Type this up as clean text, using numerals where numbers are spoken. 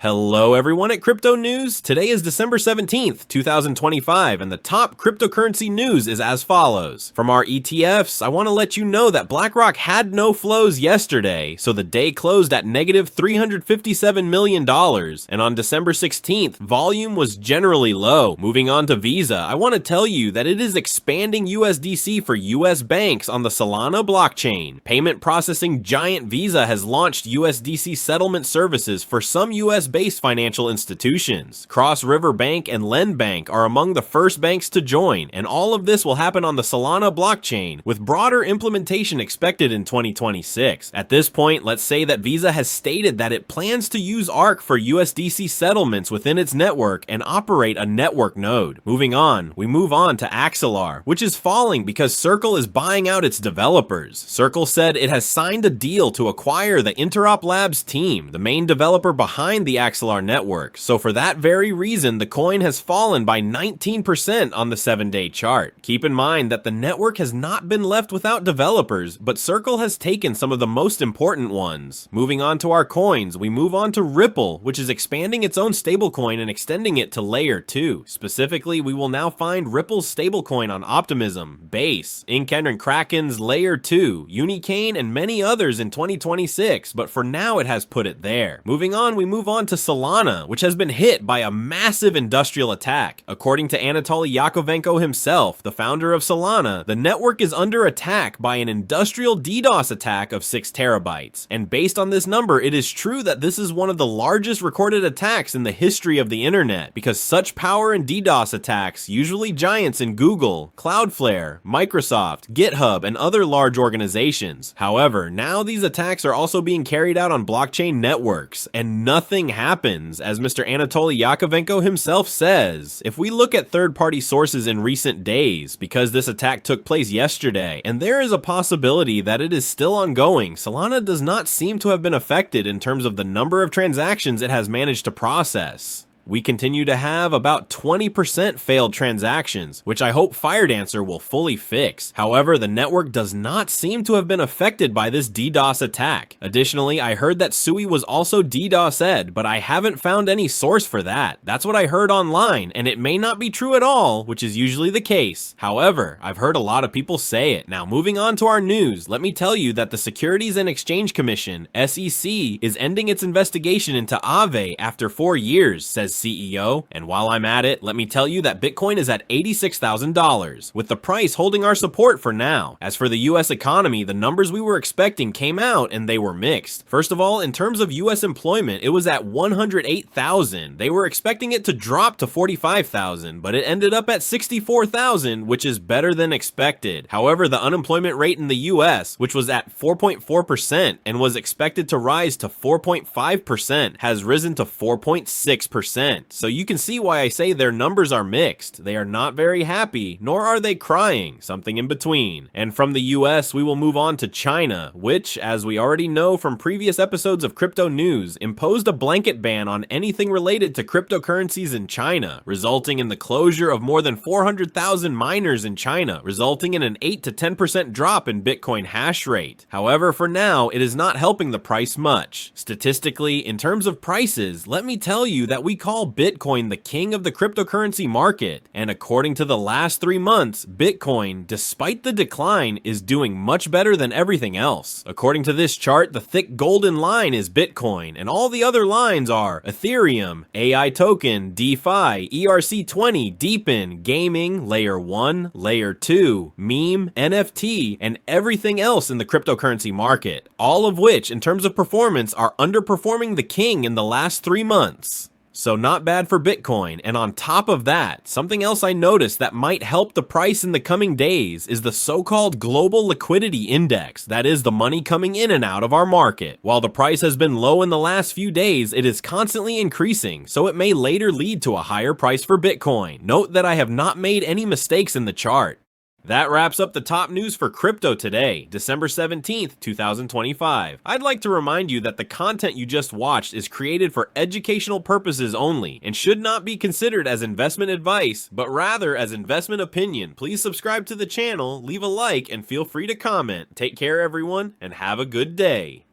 Hello everyone at Crypto News. Today is December 17th, 2025, and the top cryptocurrency news is as follows. From our ETFs, I want to let you know that BlackRock had no flows yesterday, so the day closed at negative $357 million, and on December 16th, volume was generally low. Moving on to Visa, I want to tell you that it is expanding USDC for US banks on the Solana blockchain. Payment processing giant Visa has launched USDC settlement services for some US-based financial institutions. Cross River Bank and Lend Bank are among the first banks to join, and all of this will happen on the Solana blockchain, with broader implementation expected in 2026. At this point, let's say that Visa has stated that it plans to use ARC for USDC settlements within its network and operate a network node. Moving on, we move on to Axelar, which is falling because Circle is buying out its developers. Circle said it has signed a deal to acquire the Interop Labs team, the main developer behind the Axelar network, so for that very reason the coin has fallen by 19% on the 7-day chart. Keep in mind that the network has not been left without developers, but Circle has taken some of the most important ones. Moving on to our coins, we move on to Ripple, which is expanding its own stablecoin and extending it to layer 2. Specifically, we will now find Ripple's stablecoin on Optimism, Base, Inken and Kraken's layer 2, Unichain, and many others in 2026, but for now it has put it there. Moving on, we move on to Solana, which has been hit by a massive industrial attack. According to Anatoly Yakovenko himself, the founder of Solana, the network is under attack by an industrial DDoS attack of 6 terabytes. And based on this number, it is true that this is one of the largest recorded attacks in the history of the internet, because such power in DDoS attacks, usually giants in Google, Cloudflare, Microsoft, GitHub, and other large organizations. However, now these attacks are also being carried out on blockchain networks, and nothing happens, as Mr. Anatoly Yakovenko himself says. If we look at third-party sources in recent days, because this attack took place yesterday, and there is a possibility that it is still ongoing, Solana does not seem to have been affected in terms of the number of transactions it has managed to process. We continue to have about 20% failed transactions, which I hope FireDancer will fully fix. However, the network does not seem to have been affected by this DDoS attack. Additionally, I heard that Sui was also DDoSed, but I haven't found any source for that. That's what I heard online, and it may not be true at all, which is usually the case. However, I've heard a lot of people say it. Now, moving on to our news, let me tell you that the Securities and Exchange Commission, SEC, is ending its investigation into Aave after 4 years, says CEO, and while I'm at it, let me tell you that Bitcoin is at $86,000, with the price holding our support for now. As for the US economy, the numbers we were expecting came out and they were mixed. First of all, in terms of US employment, it was at 108,000. They were expecting it to drop to 45,000, but it ended up at 64,000, which is better than expected. However, the unemployment rate in the US, which was at 4.4% and was expected to rise to 4.5%, has risen to 4.6%. So you can see why I say their numbers are mixed. They are not very happy, nor are they crying, something in between. And from the US, we will move on to China, which, as we already know from previous episodes of Crypto News, imposed a blanket ban on anything related to cryptocurrencies in China, resulting in the closure of more than 400,000 miners in China, resulting in an 8 to 10% drop in Bitcoin hash rate. However, for now, it is not helping the price much. Statistically, in terms of prices, let me tell you that we call Bitcoin the king of the cryptocurrency market, and according to the last 3 months, Bitcoin, despite the decline, is doing much better than everything else. According to this chart, the thick golden line is Bitcoin, and all the other lines are Ethereum, AI token, DeFi, ERC20, Deepin, gaming, layer 1, layer 2, meme, NFT, and everything else in the cryptocurrency market, all of which, in terms of performance, are underperforming the king in the last 3 months. So not bad for Bitcoin, and on top of that, something else I noticed that might help the price in the coming days is the so-called global liquidity index, that is the money coming in and out of our market. While the price has been low in the last few days, it is constantly increasing, so it may later lead to a higher price for Bitcoin. Note that I have not made any mistakes in the chart. That wraps up the top news for crypto today, December 17th, 2025. I'd like to remind you that the content you just watched is created for educational purposes only and should not be considered as investment advice, but rather as investment opinion. Please subscribe to the channel, leave a like, and feel free to comment. Take care everyone, and have a good day.